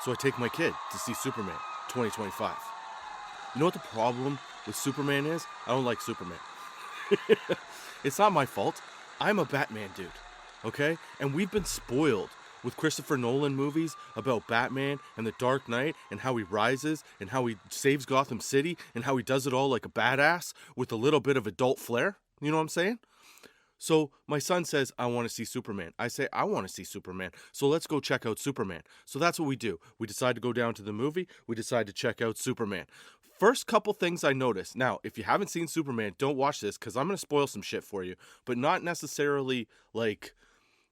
So I take my kid to see Superman 2025. You know what the problem with Superman is? I don't like Superman. It's not my fault. I'm a Batman dude, okay? And we've been spoiled with Christopher Nolan movies about Batman and the Dark Knight and how he rises and how he saves Gotham City and how he does it all like a badass with a little bit of adult flair. You know what I'm saying? So my son says, I want to see Superman. I say, I want to see Superman. So let's go check out Superman. So that's what we do. We decide to go down to the movie. We decide to check out Superman. First couple things I noticed. Now, if you haven't seen Superman, don't watch this because I'm going to spoil some shit for you. But not necessarily like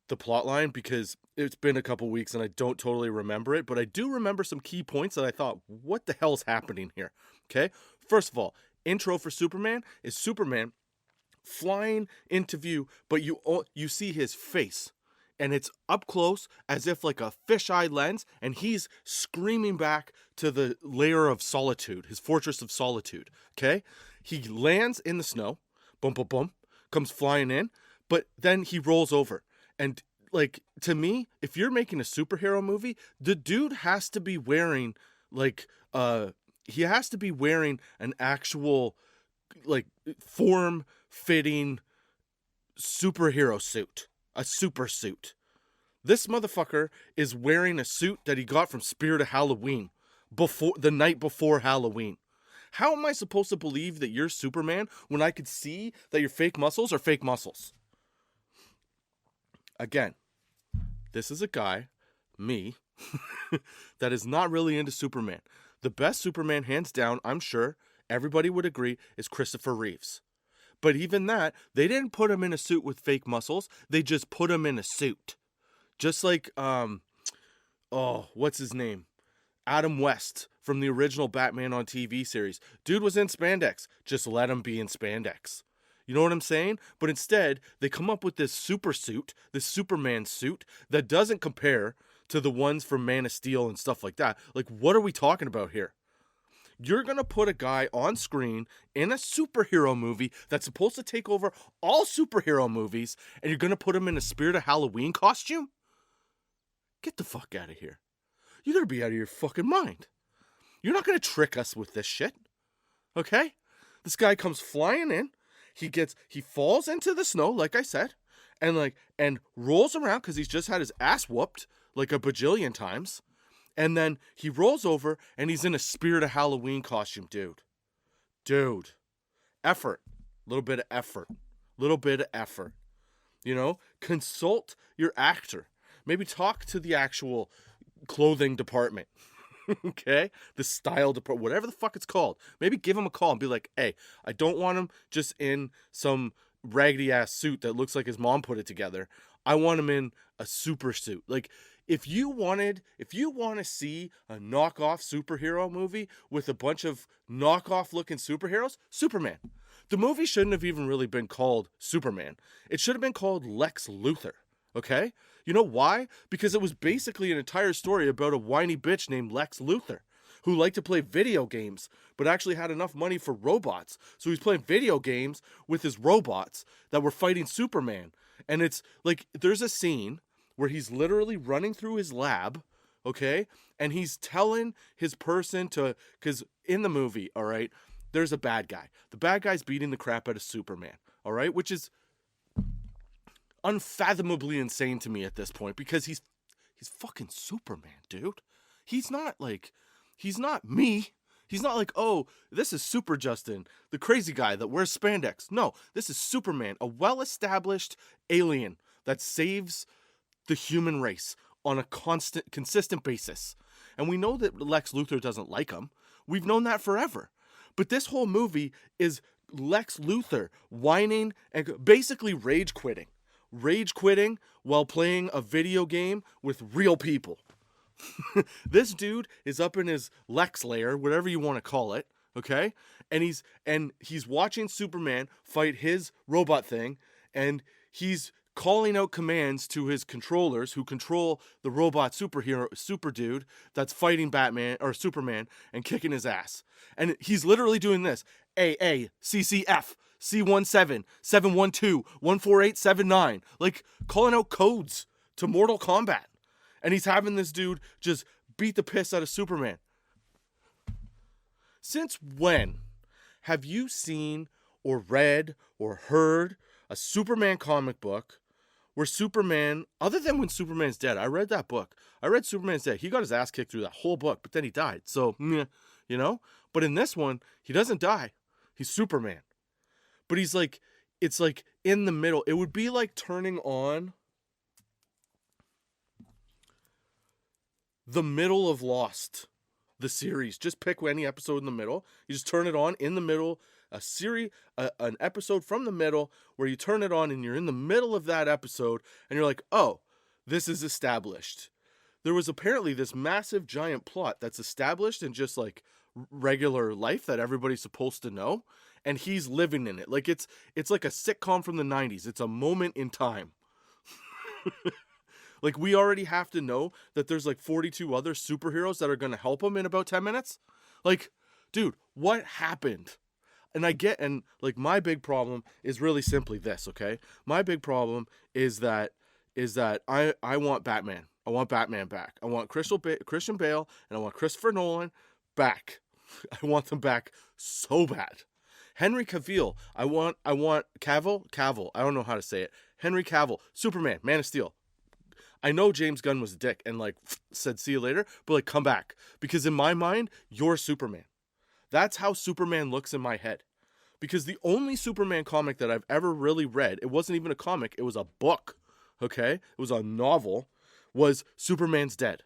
the plot line because it's been a couple weeks and I don't totally remember it. But I do remember some key points that I thought, what the hell's happening here? Okay? First of all, intro for Superman is Superman flying into view, but you see his face, and it's up close as if like a fisheye lens, and he's screaming back to the layer of solitude, his fortress of solitude. Okay, he lands in the snow, boom, boom, boom, comes flying in, but then he rolls over, and like to me, if you're making a superhero movie, the dude has to be wearing like he has to be wearing an actual like form-fitting superhero suit, a super suit. This motherfucker is wearing a suit that he got from Spirit of Halloween the night before Halloween. How am I supposed to believe that you're Superman when I could see that your fake muscles are fake muscles? Again, this is a guy, me, that is not really into Superman. The best Superman, hands down, I'm sure everybody would agree, is Christopher Reeves. But even that, they didn't put him in a suit with fake muscles. They just put him in a suit. Just like, what's his name? Adam West from the original Batman on TV series. Dude was in spandex. Just let him be in spandex. You know what I'm saying? But instead, they come up with this super suit, this Superman suit, that doesn't compare to the ones from Man of Steel and stuff like that. Like, what are we talking about here? You're going to put a guy on screen in a superhero movie that's supposed to take over all superhero movies, and you're going to put him in a Spirit of Halloween costume? Get the fuck out of here. You got to be out of your fucking mind. You're not going to trick us with this shit. Okay? This guy comes flying in. He falls into the snow, like I said, and rolls around because he's just had his ass whooped like a bajillion times. And then he rolls over and he's in a Spirit of Halloween costume, dude. Dude. Effort. Little bit of effort. You know? Consult your actor. Maybe talk to the actual clothing department. Okay? The style department. Whatever the fuck it's called. Maybe give him a call and be like, hey, I don't want him just in some raggedy ass suit that looks like his mom put it together. I want him in a super suit. Like, if you want to see a knockoff superhero movie with a bunch of knockoff looking superheroes, Superman. The movie shouldn't have even really been called Superman. It should have been called Lex Luthor. Okay? You know why? Because it was basically an entire story about a whiny bitch named Lex Luthor who liked to play video games but actually had enough money for robots. So he's playing video games with his robots that were fighting Superman. And it's like, there's a scene where he's literally running through his lab, okay? And he's telling his person because in the movie, all right, there's a bad guy. The bad guy's beating the crap out of Superman, all right? Which is unfathomably insane to me at this point because he's fucking Superman, dude. He's not me. He's not like, oh, this is Super Justin, the crazy guy that wears spandex. No, this is Superman, a well-established alien that saves the human race on a consistent basis. And we know that Lex Luthor doesn't like him. We've known that forever. But this whole movie is Lex Luthor whining and basically rage quitting while playing a video game with real people. This dude is up in his Lex lair, whatever you want to call it, okay? And he's watching Superman fight his robot thing, and he's calling out commands to his controllers who control the robot super dude that's fighting Batman or Superman and kicking his ass. And he's literally doing this. AA, CCF, C17, 712, 14879. Like calling out codes to Mortal Kombat. And he's having this dude just beat the piss out of Superman. Since when have you seen or read or heard a Superman comic book where Superman, other than when Superman's dead, I read that book. I read Superman's Dead. He got his ass kicked through that whole book, but then he died. So, you know? But in this one, he doesn't die. He's Superman. But he's like, it's like in the middle. It would be like turning on the middle of Lost, the series. Just pick any episode in the middle. You just turn it on in the middle. A series, an episode from the middle where you turn it on and you're in the middle of that episode and you're like, oh, this is established. There was apparently this massive giant plot that's established in just like regular life that everybody's supposed to know, and he's living in it. Like it's like a sitcom from the 90s. It's a moment in time. Like we already have to know that there's like 42 other superheroes that are going to help him in about 10 minutes. Like, dude, what happened? And I get, and like my big problem is really simply this, okay? My big problem is that I want Batman. I want Batman back. I want Christian Bale and I want Christopher Nolan back. I want them back so bad. Henry Cavill, I want Cavill. I don't know how to say it. Henry Cavill, Superman, Man of Steel. I know James Gunn was a dick and like said see you later, but like come back, because in my mind you're Superman. That's how Superman looks in my head. Because the only Superman comic that I've ever really read, it wasn't even a comic, it was a book, okay? It was a novel, was Superman's Dead.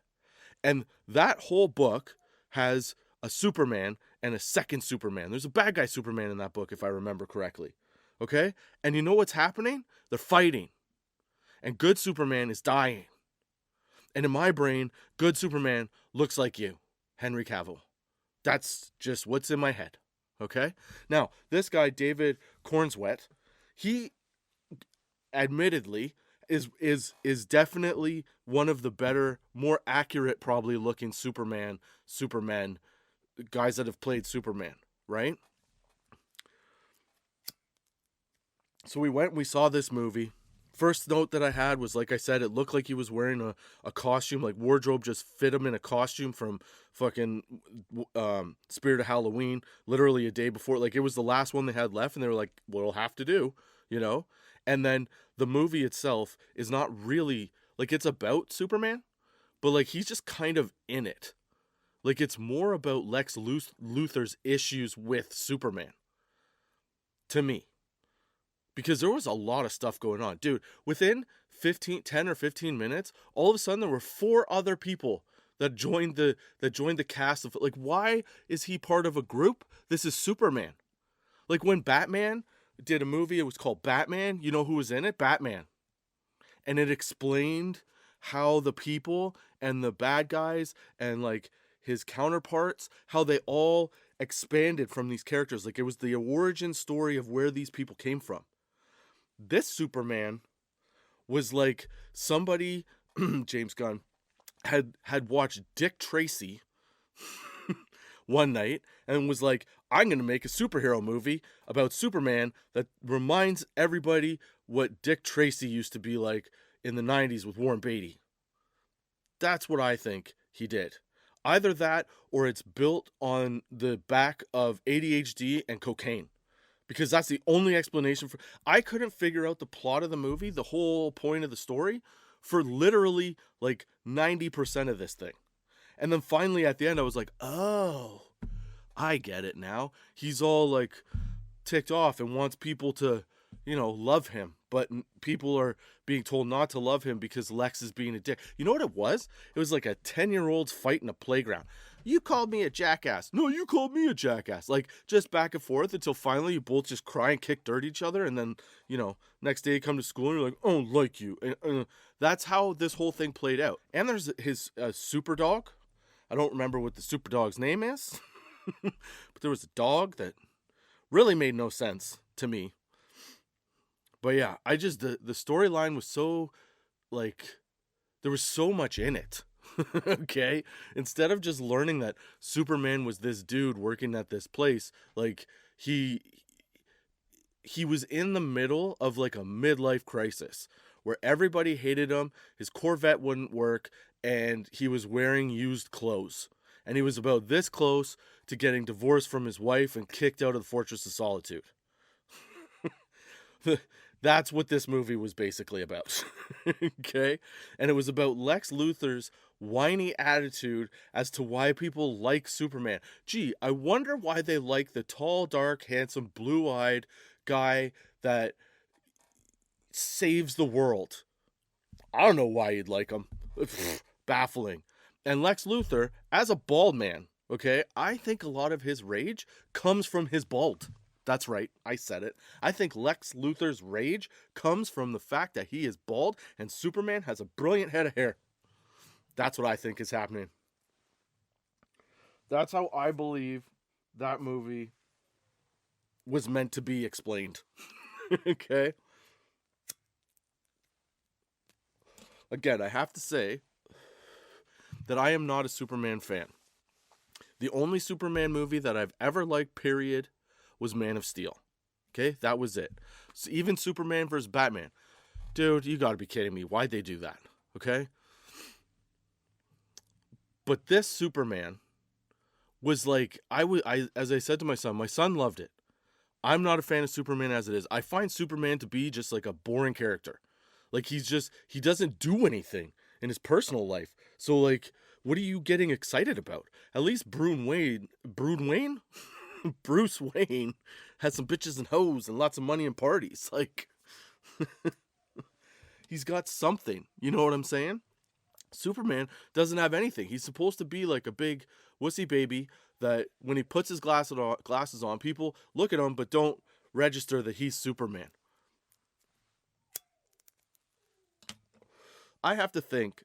And that whole book has a Superman and a second Superman. There's a bad guy Superman in that book, if I remember correctly, okay? And you know what's happening? They're fighting. And good Superman is dying. And in my brain, good Superman looks like you, Henry Cavill. That's just what's in my head, okay? Now, this guy, David Cornswet, he admittedly is definitely one of the better, more accurate probably looking Supermen guys that have played Superman, right? So we saw this movie. First note that I had was, like I said, it looked like he was wearing a costume, like wardrobe just fit him in a costume from fucking Spirit of Halloween, literally a day before. Like, it was the last one they had left, and they were like, well, it'll have to do, you know? And then the movie itself is not really, like, it's about Superman, but, like, he's just kind of in it. Like, it's more about Lex Luthor's issues with Superman, to me. Because there was a lot of stuff going on. Dude, within 10 or 15 minutes, all of a sudden there were 4 other people that joined the cast of, like, why is he part of a group? This is Superman. Like when Batman did a movie, it was called Batman. You know who was in it? Batman. And it explained how the people and the bad guys and like his counterparts, how they all expanded from these characters. Like it was the origin story of where these people came from. This Superman was like somebody, James Gunn, had watched Dick Tracy one night and was like, I'm going to make a superhero movie about Superman that reminds everybody what Dick Tracy used to be like in the 90s with Warren Beatty. That's what I think he did. Either that or it's built on the back of ADHD and cocaine. Because that's the only explanation for... I couldn't figure out the plot of the movie, the whole point of the story, for literally like 90% of this thing. And then finally at the end I was like, oh, I get it now. He's all like ticked off and wants people to, you know, love him. But people are being told not to love him because Lex is being a dick. You know what it was? It was like a 10-year-old's fight in a playground. You called me a jackass. No, you called me a jackass. Like, just back and forth until finally you both just cry and kick dirt at each other. And then, you know, next day you come to school and you're like, oh, like you. And that's how this whole thing played out. And there's his super dog. I don't remember what the super dog's name is. But there was a dog that really made no sense to me. But yeah, the storyline was so, like, there was so much in it. Okay? Instead of just learning that Superman was this dude working at this place, like, he was in the middle of, like, a midlife crisis where everybody hated him, his Corvette wouldn't work, and he was wearing used clothes. And he was about this close to getting divorced from his wife and kicked out of the Fortress of Solitude. That's what this movie was basically about. Okay? And it was about Lex Luthor's whiny attitude as to why people like Superman. Gee, I wonder why they like the tall, dark, handsome, blue-eyed guy that saves the world. I don't know why you'd like him. Baffling. And Lex Luthor, as a bald man, okay, I think a lot of his rage comes from his bald. That's right, I said it. I think Lex Luthor's rage comes from the fact that he is bald and Superman has a brilliant head of hair. That's what I think is happening. That's how I believe that movie was meant to be explained. Okay? Again, I have to say that I am not a Superman fan. The only Superman movie that I've ever liked, period, was Man of Steel. Okay? That was it. So even Superman vs. Batman. Dude, you gotta be kidding me. Why'd they do that? Okay? But this Superman was like, as I said to my son loved it. I'm not a fan of Superman as it is. I find Superman to be just like a boring character. Like he doesn't do anything in his personal life. So like, what are you getting excited about? At least Bruce Wayne has some bitches and hoes and lots of money and parties. Like, he's got something. You know what I'm saying? Superman doesn't have anything. He's supposed to be like a big wussy baby that when he puts his glasses on, people look at him but don't register that he's Superman. I have to think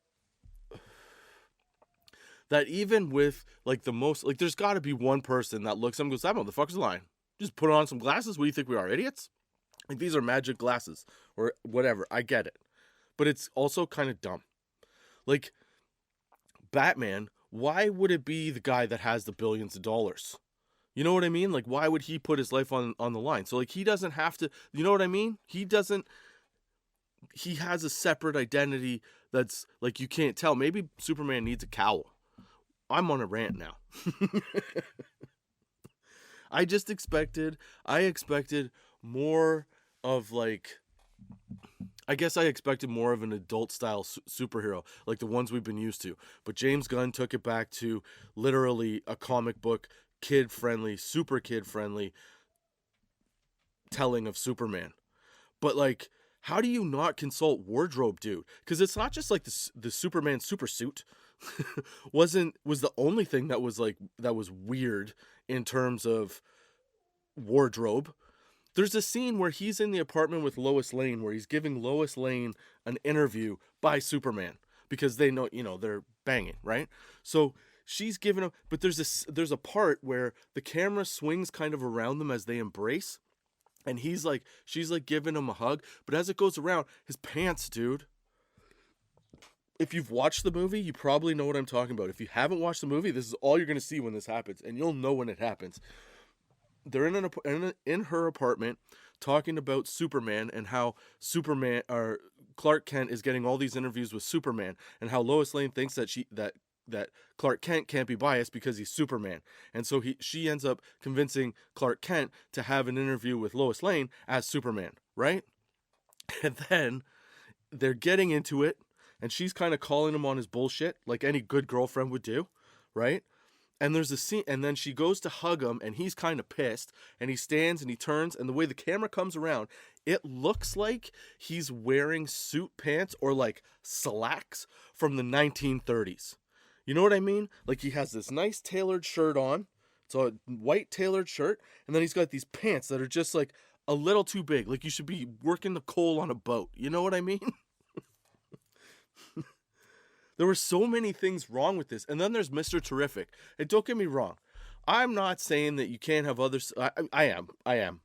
that even with like the most, like there's got to be one person that looks at him and goes, that motherfucker's lying. Just put on some glasses. What do you think we are, idiots? Like these are magic glasses or whatever. I get it. But it's also kind of dumb. Like Batman, why would it be the guy that has the billions of dollars? You know what I mean? Like why would he put his life on the line? So like he doesn't have to, you know what I mean? He has a separate identity that's like you can't tell. Maybe Superman needs a cowl. I'm on a rant now. I expected more of like, I guess I expected more of an adult style superhero, like the ones we've been used to. But James Gunn took it back to literally a comic book, kid-friendly, super kid-friendly telling of Superman. But like, how do you not consult wardrobe, dude? Because it's not just like the Superman super suit was the only thing that was weird in terms of wardrobe. There's a scene where he's in the apartment with Lois Lane where he's giving Lois Lane an interview by Superman because they know, they're banging, right? So she's giving him, but there's a part where the camera swings kind of around them as they embrace. And she's like giving him a hug, but as it goes around, his pants, dude. If you've watched the movie, you probably know what I'm talking about. If you haven't watched the movie, this is all you're going to see when this happens, and you'll know when it happens. They're in her apartment talking about Superman and how Superman or Clark Kent is getting all these interviews with Superman, and how Lois Lane thinks that Clark Kent can't be biased because he's Superman. And so she ends up convincing Clark Kent to have an interview with Lois Lane as Superman, right? And then they're getting into it, and she's kind of calling him on his bullshit, like any good girlfriend would do, right? And there's a scene, and then she goes to hug him, and he's kind of pissed, and he stands and he turns, and the way the camera comes around, it looks like he's wearing suit pants or like slacks from the 1930s. You know what I mean? Like he has this nice tailored shirt on. It's a white tailored shirt. And then he's got these pants that are just like a little too big. Like you should be working the coal on a boat. You know what I mean? There were so many things wrong with this. And then there's Mr. Terrific. And don't get me wrong. I'm not saying that you can't have others. I am.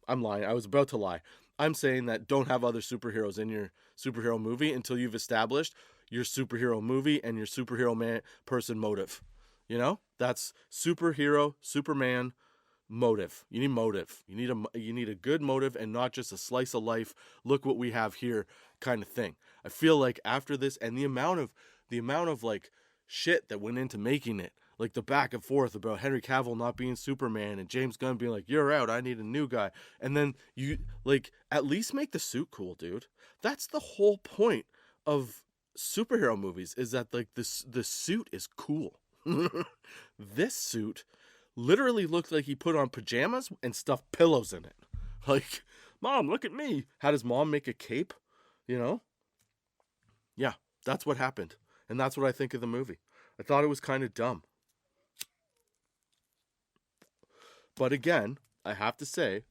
I'm lying. I was about to lie. I'm saying that don't have other superheroes in your superhero movie until you've established your superhero movie and your superhero person motive. You know? That's superhero, Superman motive. You need motive. You need a good motive and not just a slice of life. Look what we have here kind of thing. I feel like after this, and the amount of like shit that went into making it, like the back and forth about Henry Cavill not being Superman and James Gunn being like, you're out, I need a new guy. And then you, like, at least make the suit cool, dude. That's the whole point of superhero movies, is that, like, the suit is cool. This suit literally looked like he put on pajamas and stuffed pillows in it. Like, Mom, look at me. How does Mom make a cape? You know? Yeah, that's what happened. And that's what I think of the movie. I thought it was kind of dumb. But again, I have to say,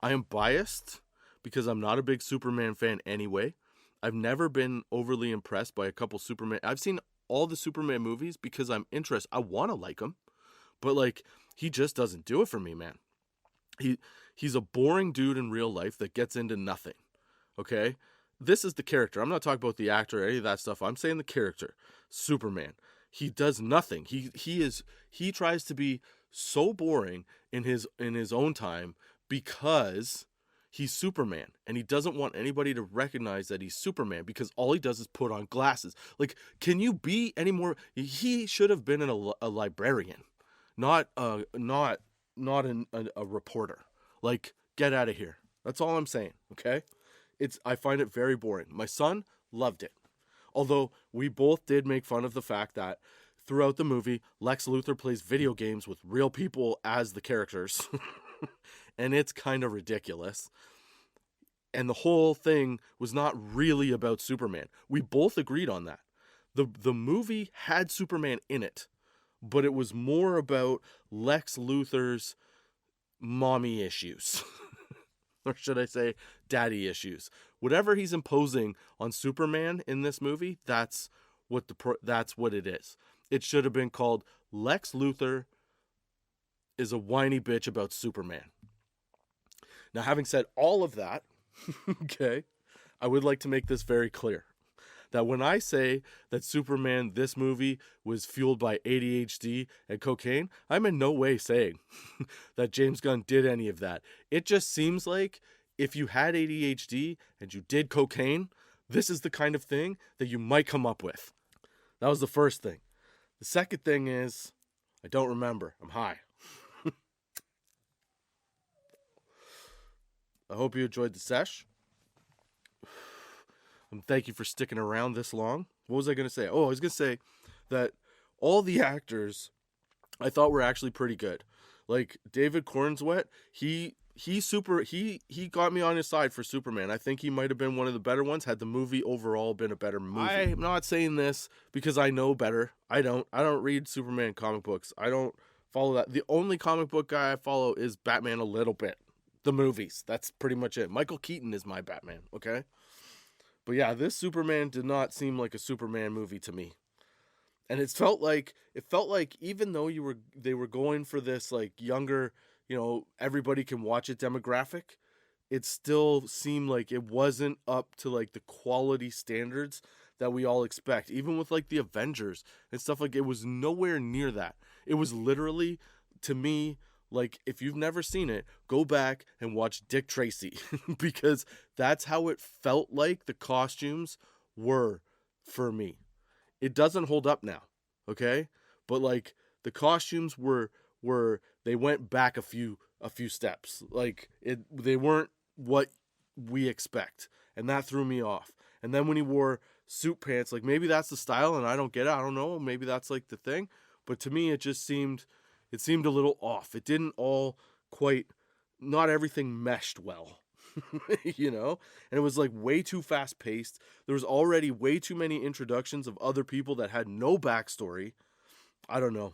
I am biased because I'm not a big Superman fan anyway. I've never been overly impressed by a couple Superman. I've seen all the Superman movies because I'm interested. I want to like him. But, like, he just doesn't do it for me, man. He's a boring dude in real life that gets into nothing. Okay? This is the character. I'm not talking about the actor or any of that stuff. I'm saying the character. Superman. He does nothing. He tries to be so boring in his own time because he's Superman, and he doesn't want anybody to recognize that he's Superman because all he does is put on glasses. Like, can you be any more? He should have been a librarian, not a reporter. Like, get out of here. That's all I'm saying. Okay, I find it very boring. My son loved it, although we both did make fun of the fact that throughout the movie, Lex Luthor plays video games with real people as the characters. And it's kind of ridiculous. And the whole thing was not really about Superman. We both agreed on that. The movie had Superman in it, but it was more about Lex Luthor's mommy issues. Or should I say daddy issues. Whatever he's imposing on Superman in this movie, that's what it is. It should have been called Lex Luthor is a whiny bitch about Superman. Now, having said all of that, okay, I would like to make this very clear. That when I say that Superman, this movie, was fueled by ADHD and cocaine, I'm in no way saying that James Gunn did any of that. It just seems like if you had ADHD and you did cocaine, this is the kind of thing that you might come up with. That was the first thing. The second thing is, I don't remember. I'm high. I hope you enjoyed the sesh. And thank you for sticking around this long. What was I going to say? Oh, I was going to say that all the actors I thought were actually pretty good. Like David Cornswet, he got me on his side for Superman. I think he might have been one of the better ones had the movie overall been a better movie. I'm not saying this because I know better. I don't read Superman comic books. I don't follow that. The only comic book guy I follow is Batman a little bit. The movies. That's pretty much it. Michael Keaton is my Batman, okay? But yeah, this Superman did not seem like a Superman movie to me. And it felt like even though they were going for this like younger, everybody can watch it demographic, it still seemed like it wasn't up to like the quality standards that we all expect. Even with like the Avengers and stuff, like it was nowhere near that. It was literally, to me, like, if you've never seen it, go back and watch Dick Tracy because that's how it felt like the costumes were for me. It doesn't hold up now, okay? But like the costumes were they went back a few steps. Like they weren't what we expect, and that threw me off. And then when he wore suit pants, like maybe that's the style and I don't get it. I don't know. Maybe that's like the thing. But to me it seemed a little off. It didn't all quite, not everything meshed well, And it was like way too fast paced. There was already way too many introductions of other people that had no backstory. I don't know.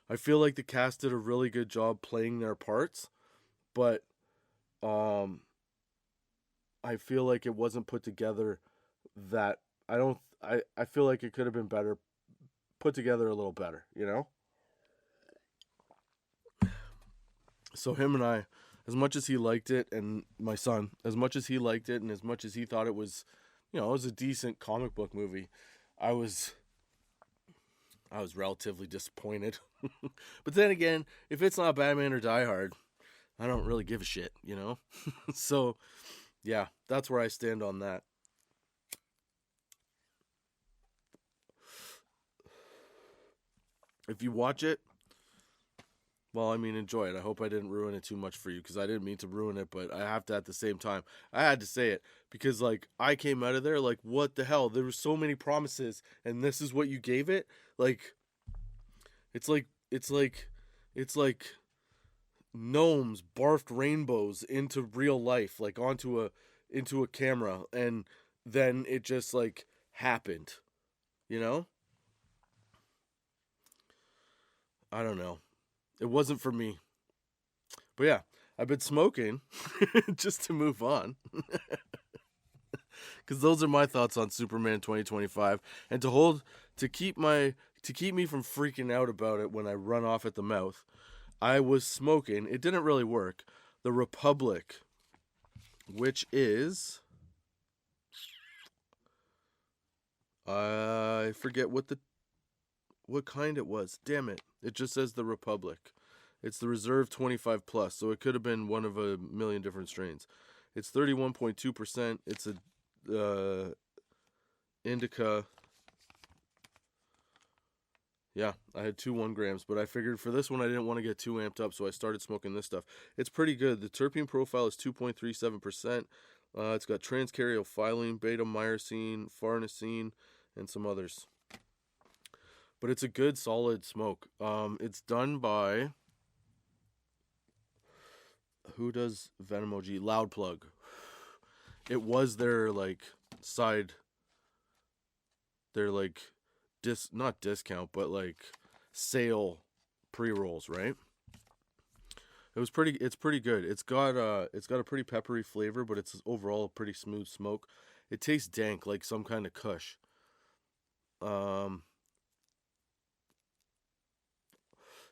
I feel like the cast did a really good job playing their parts, but I feel like it wasn't put together that I feel like it could have been better, put together a little better, So him and I, as much as he liked it, and my son, as much as he liked it, and as much as he thought it was, it was a decent comic book movie, I was relatively disappointed. But then again, if it's not Batman or Die Hard, I don't really give a shit, So, Yeah, that's where I stand on that. If you watch it, well, I mean, enjoy it. I hope I didn't ruin it too much for you because I didn't mean to ruin it, but I have to at the same time. I had to say it because, like, I came out of there like, what the hell? There were so many promises, and this is what you gave it. Like, it's like, it's like, it's like gnomes barfed rainbows into real life, like into a camera, and then it just like happened. You know? I don't know. It wasn't for me. But yeah, I've been smoking just to move on. Because those are my thoughts on Superman 2025, and to keep me from freaking out about it when I run off at the mouth, I was smoking. It didn't really work. The Republic, which is I forget what kind it was. Damn it! It just says the Republic. It's the Reserve 25 plus, so it could have been one of a million different strains. It's 31.2%. It's a indica. Yeah, I had 2 1 grams, but I figured for this one I didn't want to get too amped up, so I started smoking this stuff. It's pretty good. The terpene profile is 2.37%. It's got transcaryophyllene, beta-myrcene, farnesene, and some others. But it's a good, solid smoke. It's done by who does Venom OG? Loud Plug. It was their like side, their like not discount, but like sale pre-rolls, right? It's pretty good. It's got a pretty peppery flavor, but it's overall a pretty smooth smoke. It tastes dank, like some kind of kush. Um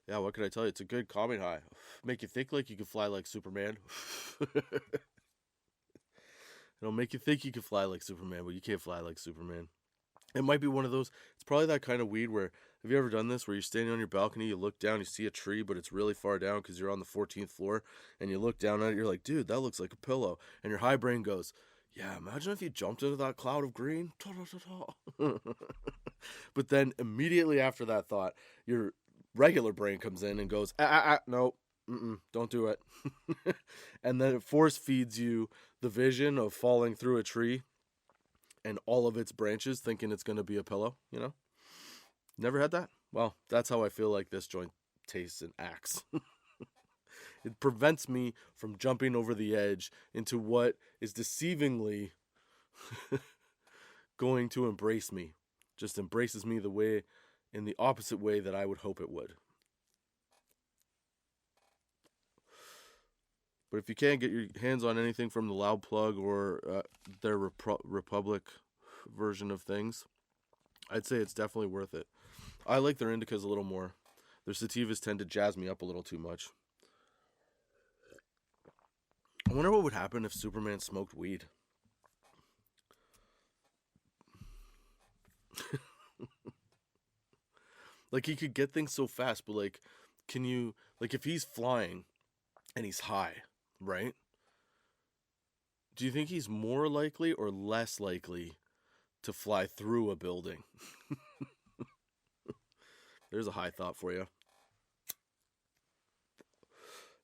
yeah, what can I tell you? It's a good calming high. Make you think like you can fly like Superman. It'll make you think you can fly like Superman, but you can't fly like Superman. It might be one of those. It's probably that kind of weed where, have you ever done this where you're standing on your balcony, you look down, you see a tree, but it's really far down because you're on the 14th floor, and you look down at it, you're like, dude, that looks like a pillow. And your high brain goes, yeah, imagine if you jumped into that cloud of green. But then immediately after that thought, your regular brain comes in and goes, no, don't do it. And then it force feeds you the vision of falling through a tree and all of its branches thinking it's going to be a pillow, you know? Never had that? Well, that's how I feel like this joint tastes and acts. It prevents me from jumping over the edge into what is deceivingly going to embrace me. Just embraces me in the opposite way that I would hope it would. But if you can't get your hands on anything from the Loud Plug or their Republic version of things, I'd say it's definitely worth it. I like their indicas a little more. Their sativas tend to jazz me up a little too much. I wonder what would happen if Superman smoked weed. Like, he could get things so fast, but like, can you, like, if he's flying and he's high, right? Do you think he's more likely or less likely to fly through a building? There's a high thought for you.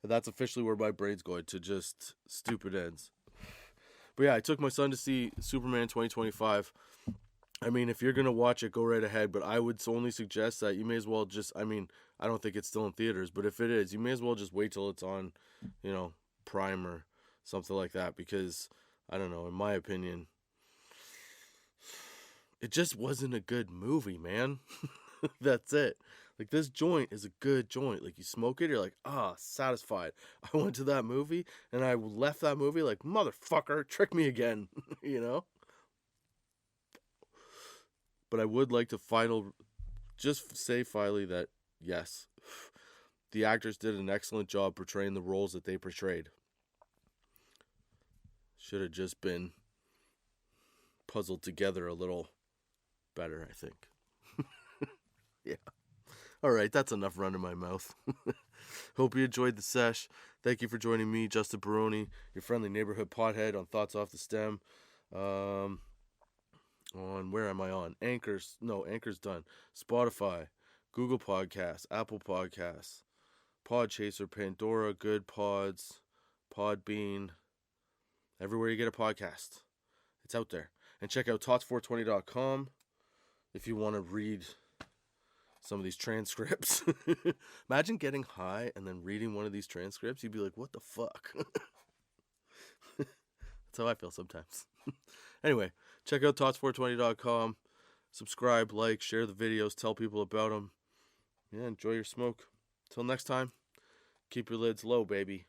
And that's officially where my brain's going, to just stupid ends. But yeah, I took my son to see Superman 2025. I mean, if you're going to watch it, go right ahead. But I would only suggest that you may as well just, I mean, I don't think it's still in theaters. But if it is, you may as well just wait till it's on, Prime or something like that. Because, I don't know, in my opinion, it just wasn't a good movie, man. That's it. Like, this joint is a good joint. Like, you smoke it, you're like, satisfied. I went to that movie, and I left that movie like, motherfucker, trick me again, you know? But I would like to just say finally that, yes, the actors did an excellent job portraying the roles that they portrayed. Should have just been puzzled together a little better, I think. Yeah. All right, that's enough running my mouth. Hope you enjoyed the sesh. Thank you for joining me, Justin Barone, your friendly neighborhood pothead on Thoughts Off the Stem. On where am I on? Anchor's done. Spotify, Google Podcasts, Apple Podcasts, Podchaser, Pandora, Good Pods, Podbean, everywhere you get a podcast. It's out there. And check out tots420.com if you want to read some of these transcripts. Imagine getting high and then reading one of these transcripts. You'd be like, what the fuck? That's how I feel sometimes. Anyway, check out tots420.com. Subscribe, like, share the videos, tell people about them. Yeah, enjoy your smoke. Till next time, keep your lids low, baby.